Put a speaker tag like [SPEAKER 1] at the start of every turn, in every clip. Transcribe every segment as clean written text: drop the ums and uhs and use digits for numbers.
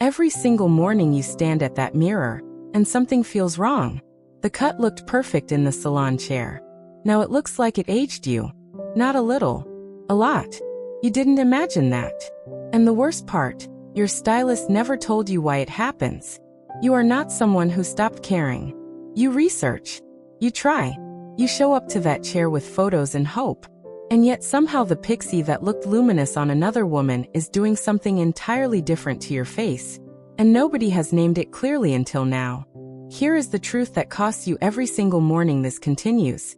[SPEAKER 1] Every single morning you stand at that mirror, and something feels wrong. The cut looked perfect in the salon chair. Now it looks like it aged you. Not a little. A lot. You didn't imagine that. And the worst part, your stylist never told you why it happens. You are not someone who stopped caring. You research. You try. You show up to that chair with photos and hope. And yet somehow the Pixie that looked luminous on another woman is doing something entirely different to your face. And nobody has named it clearly until now. Here is the truth that costs you every single morning this continues.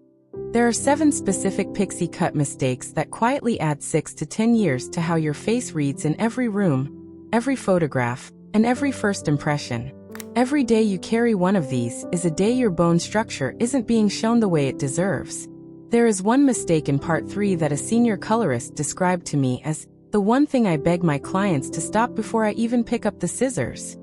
[SPEAKER 1] There are 7 specific Pixie cut mistakes that quietly add 6 to 10 years to how your face reads in every room, every photograph, and every first impression. Every day you carry one of these is a day your bone structure isn't being shown the way it deserves. There is one mistake in part 3 that a senior colorist described to me as the one thing I beg my clients to stop before I even pick up the scissors.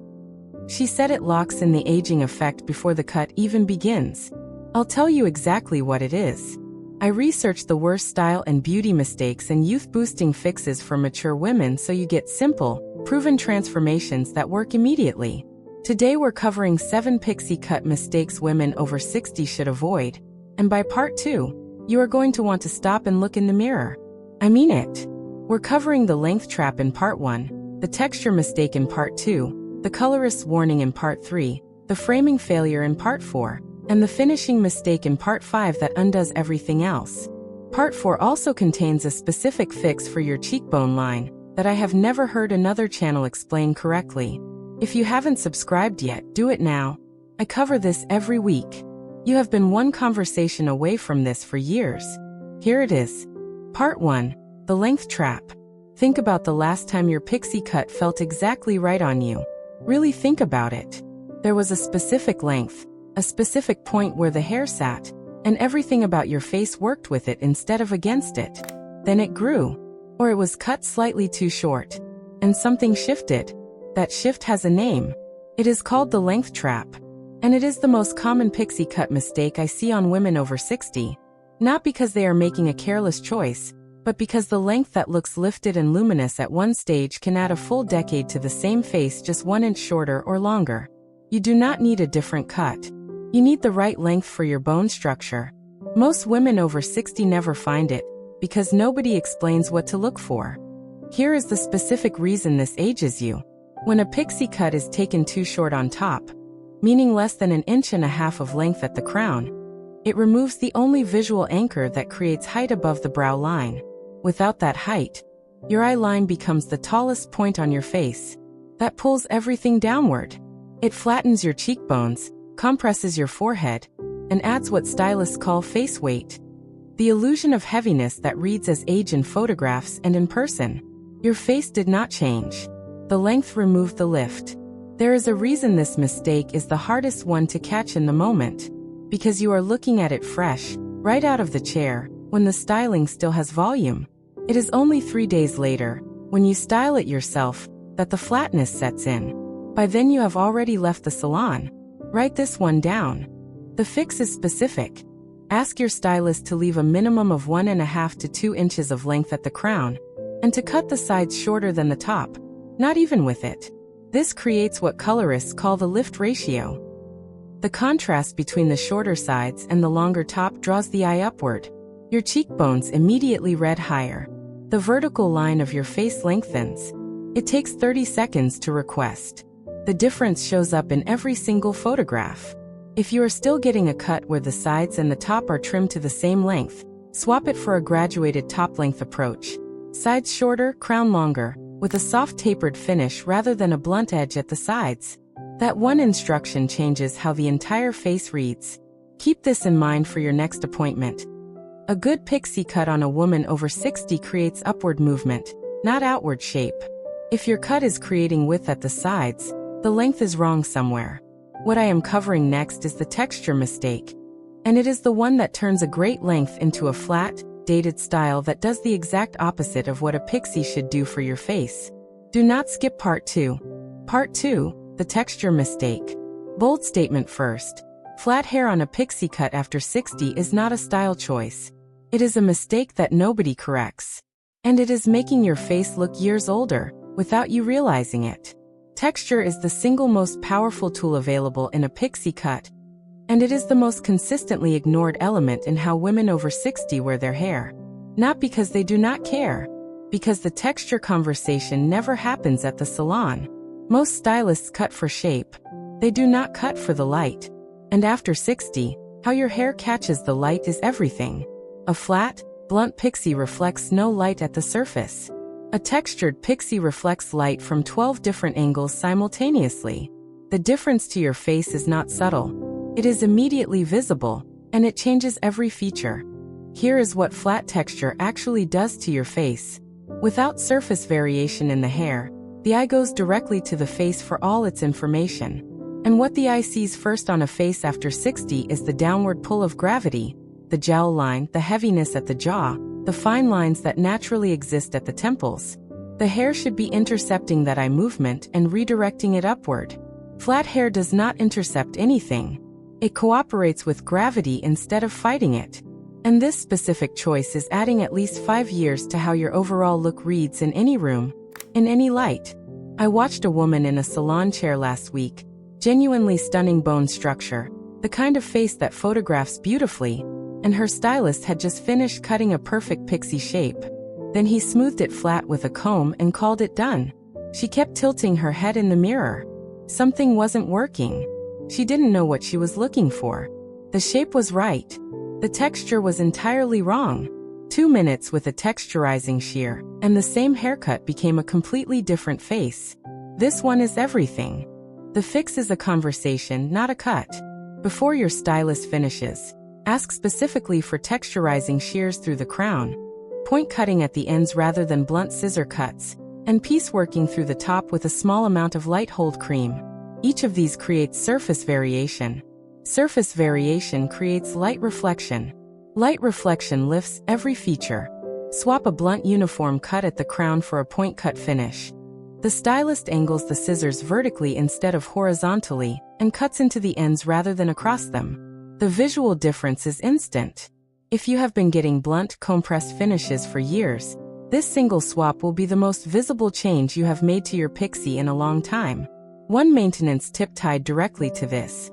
[SPEAKER 1] She said it locks in the aging effect before the cut even begins. I'll tell you exactly what it is. I researched the worst style and beauty mistakes and youth-boosting fixes for mature women so you get simple, proven transformations that work immediately. Today we're covering 7 Pixie cut mistakes women over 60 should avoid. And by part 2, you are going to want to stop and look in the mirror. I mean it. We're covering the length trap in part 1, the texture mistake in part 2, the colorist's warning in part 3, the framing failure in part 4, and the finishing mistake in part 5 that undoes everything else. Part 4 also contains a specific fix for your cheekbone line that I have never heard another channel explain correctly. If you haven't subscribed yet, do it now. I cover this every week. You have been one conversation away from this for years. Here it is. Part 1. The length trap. Think about the last time your Pixie cut felt exactly right on you. Really think about it. There was a specific length, a specific point where the hair sat, and everything about your face worked with it instead of against it. Then it grew. Or it was cut slightly too short. And something shifted. That shift has a name. It is called the length trap. And it is the most common Pixie cut mistake I see on women over 60. Not because they are making a careless choice, but because the length that looks lifted and luminous at one stage can add a full decade to the same face just 1 inch shorter or longer. You do not need a different cut. You need the right length for your bone structure. Most women over 60 never find it, because nobody explains what to look for. Here is the specific reason this ages you. When a Pixie cut is taken too short on top, meaning less than 1.5 inches of length at the crown, it removes the only visual anchor that creates height above the brow line. Without that height, your eye line becomes the tallest point on your face. That pulls everything downward. It flattens your cheekbones, compresses your forehead, and adds what stylists call face weight. The illusion of heaviness that reads as age in photographs and in person. Your face did not change. The length removed the lift. There is a reason this mistake is the hardest one to catch in the moment. Because you are looking at it fresh, right out of the chair, when the styling still has volume. It is only 3 days later, when you style it yourself, that the flatness sets in. By then you have already left the salon. Write this one down. The fix is specific. Ask your stylist to leave a minimum of 1.5 to 2 inches of length at the crown, and to cut the sides shorter than the top, not even with it. This creates what colorists call the lift ratio. The contrast between the shorter sides and the longer top draws the eye upward. Your cheekbones immediately red higher. The vertical line of your face lengthens. It takes 30 seconds to request. The difference shows up in every single photograph. If you are still getting a cut where the sides and the top are trimmed to the same length, swap it for a graduated top length approach. Sides shorter, crown longer, with a soft tapered finish rather than a blunt edge at the sides. That one instruction changes how the entire face reads. Keep this in mind for your next appointment. A good Pixie cut on a woman over 60 creates upward movement, not outward shape. If your cut is creating width at the sides, the length is wrong somewhere. What I am covering next is the texture mistake. And it is the one that turns a great length into a flat, dated style that does the exact opposite of what a Pixie should do for your face. Do not skip part 2. Part 2, the texture mistake. Bold statement first. Flat hair on a Pixie cut after 60 is not a style choice. It is a mistake that nobody corrects. And it is making your face look years older, without you realizing it. Texture is the single most powerful tool available in a pixie cut, and it is the most consistently ignored element in how women over 60 wear their hair. Not because they do not care, because the texture conversation never happens at the salon. Most stylists cut for shape. They do not cut for the light. And after 60, how your hair catches the light is everything. A flat, blunt pixie reflects no light at the surface. A textured pixie reflects light from 12 different angles simultaneously. The difference to your face is not subtle. It is immediately visible, and it changes every feature. Here is what flat texture actually does to your face. Without surface variation in the hair, the eye goes directly to the face for all its information. And what the eye sees first on a face after 60 is the downward pull of gravity, the jowl line, the heaviness at the jaw, the fine lines that naturally exist at the temples. The hair should be intercepting that eye movement and redirecting it upward. Flat hair does not intercept anything. It cooperates with gravity instead of fighting it. And this specific choice is adding at least 5 years to how your overall look reads in any room, in any light. I watched a woman in a salon chair last week, genuinely stunning bone structure, the kind of face that photographs beautifully, and her stylist had just finished cutting a perfect pixie shape. Then he smoothed it flat with a comb and called it done. She kept tilting her head in the mirror. Something wasn't working. She didn't know what she was looking for. The shape was right. The texture was entirely wrong. 2 minutes with a texturizing shear, and the same haircut became a completely different face. This one is everything. The fix is a conversation, not a cut. Before your stylist finishes, ask specifically for texturizing shears through the crown, point cutting at the ends rather than blunt scissor cuts, and piece working through the top with a small amount of light hold cream. Each of these creates surface variation. Surface variation creates light reflection. Light reflection lifts every feature. Swap a blunt uniform cut at the crown for a point cut finish. The stylist angles the scissors vertically instead of horizontally, and cuts into the ends rather than across them. The visual difference is instant. If you have been getting blunt comb-pressed finishes for years, this single swap will be the most visible change you have made to your pixie in a long time. One maintenance tip tied directly to this.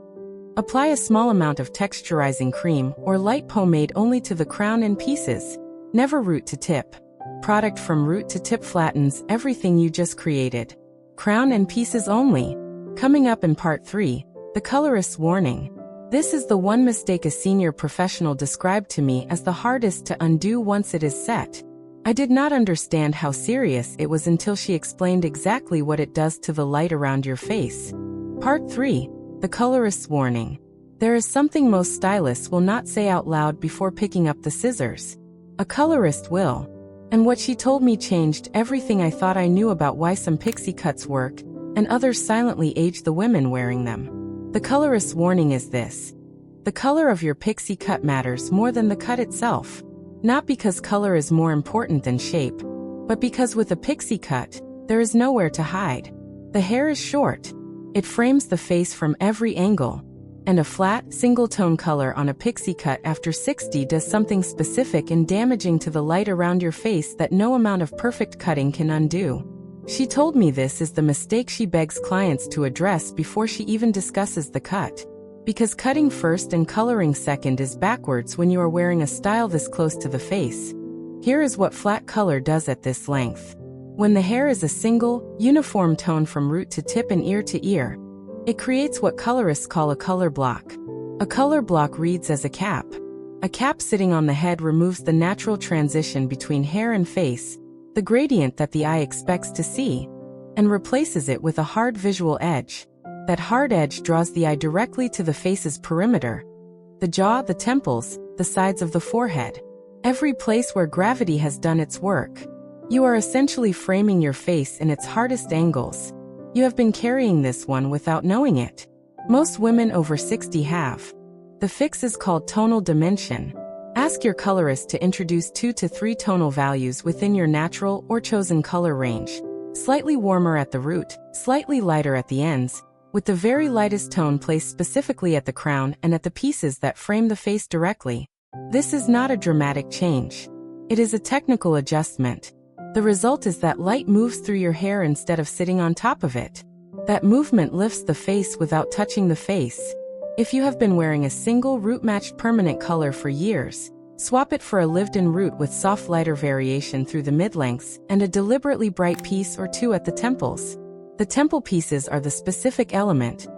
[SPEAKER 1] Apply a small amount of texturizing cream or light pomade only to the crown and pieces. Never root to tip. Product from root to tip flattens everything you just created. Crown and pieces only. Coming up in part 3, the colorist's warning. This is the one mistake a senior professional described to me as the hardest to undo once it is set. I did not understand how serious it was until she explained exactly what it does to the light around your face. Part 3. The colorist's warning. There is something most stylists will not say out loud before picking up the scissors. A colorist will. And what she told me changed everything I thought I knew about why some pixie cuts work, and others silently age the women wearing them. The colorist's warning is this. The color of your pixie cut matters more than the cut itself. Not because color is more important than shape, but because with a pixie cut, there is nowhere to hide. The hair is short. It frames the face from every angle. And a flat, single-tone color on a pixie cut after 60 does something specific and damaging to the light around your face that no amount of perfect cutting can undo. She told me this is the mistake she begs clients to address before she even discusses the cut. Because cutting first and coloring second is backwards when you are wearing a style this close to the face. Here is what flat color does at this length. When the hair is a single, uniform tone from root to tip and ear to ear, it creates what colorists call a color block. A color block reads as a cap. A cap sitting on the head removes the natural transition between hair and face, the gradient that the eye expects to see, and replaces it with a hard visual edge. That hard edge draws the eye directly to the face's perimeter. The jaw, the temples, the sides of the forehead. Every place where gravity has done its work. You are essentially framing your face in its hardest angles. You have been carrying this one without knowing it. Most women over 60 have. The fix is called tonal dimension. Ask your colorist to introduce 2 to 3 tonal values within your natural or chosen color range. Slightly warmer at the root, slightly lighter at the ends, with the very lightest tone placed specifically at the crown and at the pieces that frame the face directly. This is not a dramatic change. It is a technical adjustment. The result is that light moves through your hair instead of sitting on top of it. That movement lifts the face without touching the face. If you have been wearing a single root-matched permanent color for years, swap it for a lived-in root with soft lighter variation through the mid-lengths and a deliberately bright piece or two at the temples. The temple pieces are the specific element.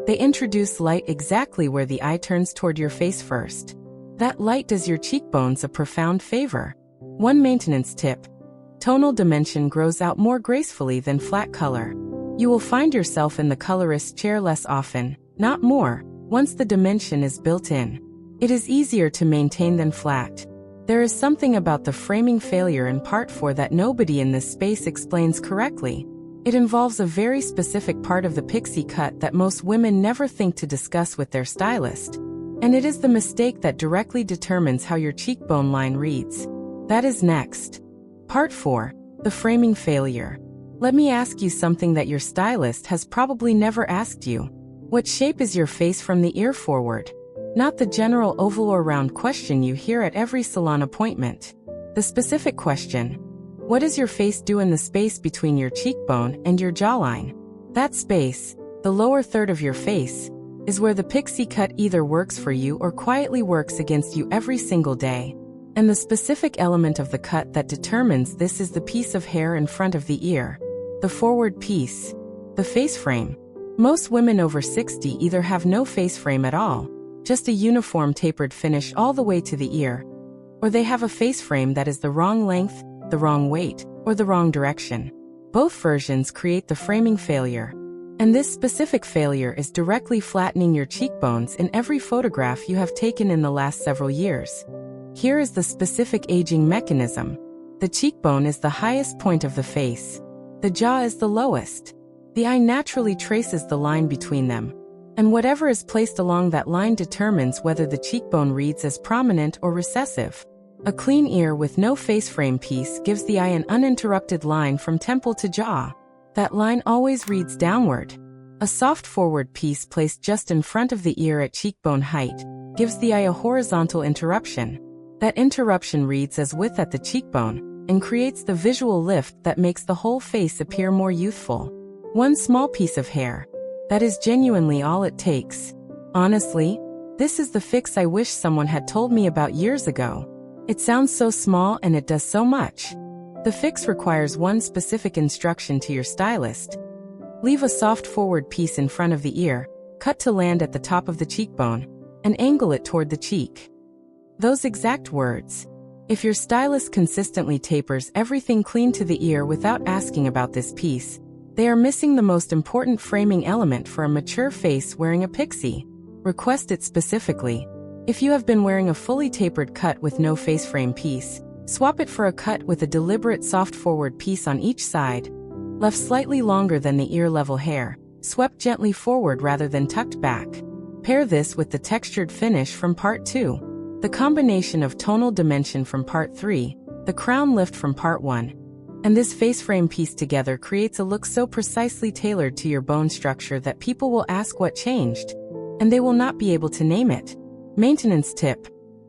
[SPEAKER 1] They introduce light exactly where the eye turns toward your face first. That light does your cheekbones a profound favor. One maintenance tip: tonal dimension grows out more gracefully than flat color. You will find yourself in the colorist's chair less often, not more, once the dimension is built in. It is easier to maintain than flat. There is something about the framing failure in Part 4 that nobody in this space explains correctly. It involves a very specific part of the pixie cut that most women never think to discuss with their stylist. And it is the mistake that directly determines how your cheekbone line reads. That is next. Part 4. The framing failure. Let me ask you something that your stylist has probably never asked you. What shape is your face from the ear forward? Not the general oval or round question you hear at every salon appointment. The specific question: what does your face do in the space between your cheekbone and your jawline? That space, the lower third of your face, is where the pixie cut either works for you or quietly works against you every single day. And the specific element of the cut that determines this is the piece of hair in front of the ear. The forward piece. The face frame. Most women over 60 either have no face frame at all, just a uniform tapered finish all the way to the ear, or they have a face frame that is the wrong length, the wrong weight, or the wrong direction. Both versions create the framing failure. And this specific failure is directly flattening your cheekbones in every photograph you have taken in the last several years. Here is the specific aging mechanism. The cheekbone is the highest point of the face. The jaw is the lowest. The eye naturally traces the line between them. And whatever is placed along that line determines whether the cheekbone reads as prominent or recessive. A clean ear with no face frame piece gives the eye an uninterrupted line from temple to jaw. That line always reads downward. A soft forward piece placed just in front of the ear at cheekbone height gives the eye a horizontal interruption. That interruption reads as width at the cheekbone and creates the visual lift that makes the whole face appear more youthful. One small piece of hair. That is genuinely all it takes. Honestly, this is the fix I wish someone had told me about years ago. It sounds so small and it does so much. The fix requires one specific instruction to your stylist. Leave a soft forward piece in front of the ear, cut to land at the top of the cheekbone, and angle it toward the cheek. Those exact words. If your stylist consistently tapers everything clean to the ear without asking about this piece, they are missing the most important framing element for a mature face wearing a pixie. Request it specifically. If you have been wearing a fully tapered cut with no face frame piece, swap it for a cut with a deliberate soft forward piece on each side, left slightly longer than the ear level hair, swept gently forward rather than tucked back. Pair this with the textured finish from Part 2, the combination of tonal dimension from Part 3, the crown lift from Part 1, and this face frame piece together creates a look so precisely tailored to your bone structure that people will ask what changed, and they will not be able to name it. Maintenance tip: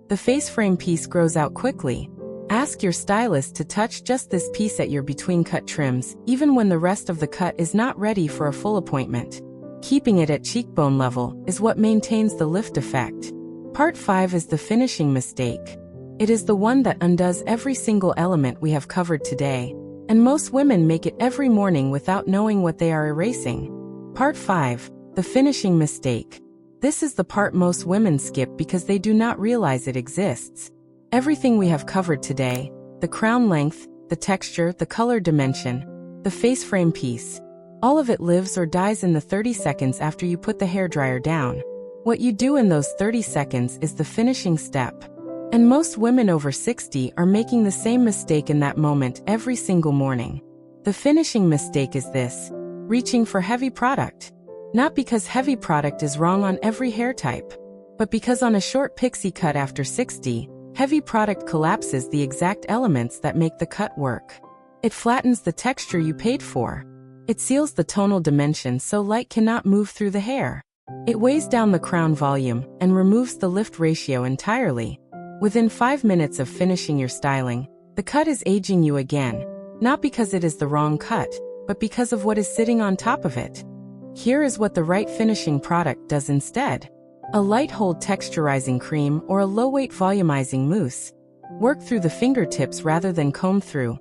[SPEAKER 1] the face frame piece grows out quickly. Ask your stylist to touch just this piece at your between cut trims, even when the rest of the cut is not ready for a full appointment. Keeping it at cheekbone level is what maintains the lift effect. Part 5 is the finishing mistake. It is the one that undoes every single element we have covered today, and most women make it every morning without knowing what they are erasing. Part 5, the finishing mistake. This is the part most women skip because they do not realize it exists. Everything we have covered today, the crown length, the texture, the color dimension, the face frame piece, all of it lives or dies in the 30 seconds after you put the hairdryer down. What you do in those 30 seconds is the finishing step. And most women over 60 are making the same mistake in that moment every single morning. The finishing mistake is this: reaching for heavy product. Not because heavy product is wrong on every hair type, but because on a short pixie cut after 60, heavy product collapses the exact elements that make the cut work. It flattens the texture you paid for. It seals the tonal dimension so light cannot move through the hair. It weighs down the crown volume and removes the lift ratio entirely. Within 5 minutes of finishing your styling, the cut is aging you again, not because it is the wrong cut, but because of what is sitting on top of it. Here is what the right finishing product does instead. A light hold texturizing cream or a low-weight volumizing mousse. Work through the fingertips rather than comb through.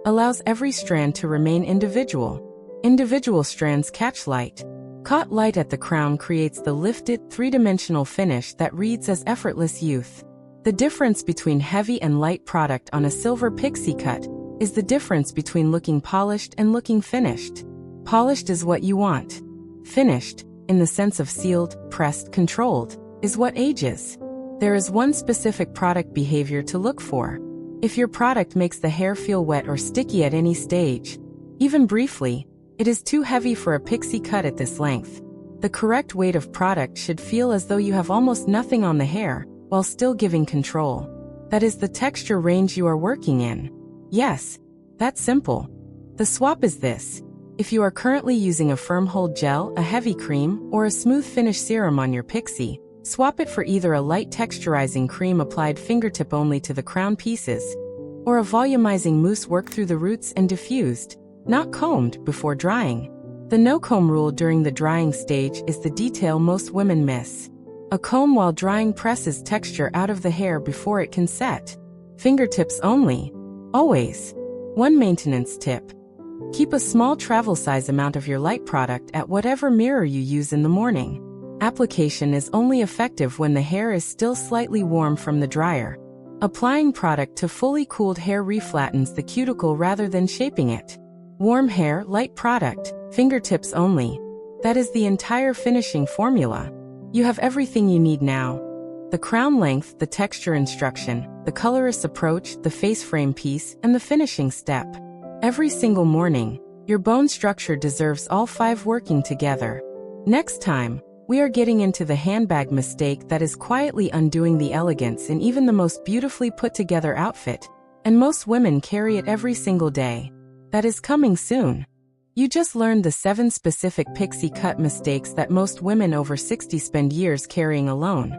[SPEAKER 1] Allows every strand to remain individual. Individual strands catch light. Caught light at the crown creates the lifted, three-dimensional finish that reads as effortless youth. The difference between heavy and light product on a silver pixie cut is the difference between looking polished and looking finished. Polished is what you want. Finished, in the sense of sealed, pressed, controlled, is what ages. There is one specific product behavior to look for. If your product makes the hair feel wet or sticky at any stage, even briefly, it is too heavy for a pixie cut at this length. The correct weight of product should feel as though you have almost nothing on the hair, while still giving control. That is the texture range you are working in. Yes, that's simple. The swap is this. If you are currently using a firm hold gel, a heavy cream, or a smooth finish serum on your pixie, swap it for either a light texturizing cream applied fingertip only to the crown pieces, or a volumizing mousse worked through the roots and diffused, not combed, before drying. The no-comb rule during the drying stage is the detail most women miss. A comb while drying presses texture out of the hair before it can set. Fingertips only. Always. One maintenance tip. Keep a small travel size amount of your light product at whatever mirror you use in the morning. Application is only effective when the hair is still slightly warm from the dryer. Applying product to fully cooled hair reflattens the cuticle rather than shaping it. Warm hair, light product, fingertips only. That is the entire finishing formula. You have everything you need now. The crown length, the texture instruction, the colorist's approach, the face frame piece, and the finishing step. Every single morning, your bone structure deserves all 5 working together. Next time, we are getting into the handbag mistake that is quietly undoing the elegance in even the most beautifully put together outfit, and most women carry it every single day. That is coming soon. You just learned the 7 specific pixie cut mistakes that most women over 60 spend years carrying alone.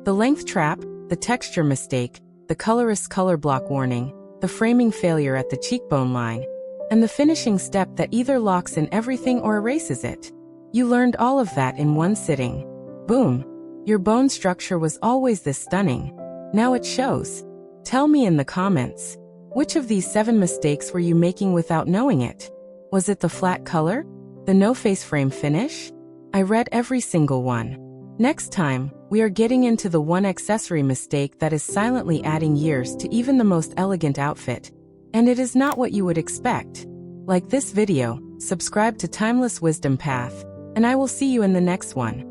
[SPEAKER 1] The length trap, the texture mistake, the colorist's color block warning, the framing failure at the cheekbone line, and the finishing step that either locks in everything or erases it. You learned all of that in one sitting. Boom! Your bone structure was always this stunning. Now it shows. Tell me in the comments, which of these 7 mistakes were you making without knowing it? Was it the flat color? The no face frame finish? I read every single one. Next time, we are getting into the one accessory mistake that is silently adding years to even the most elegant outfit. And it is not what you would expect. Like this video, subscribe to Timeless Wisdom Path, and I will see you in the next one.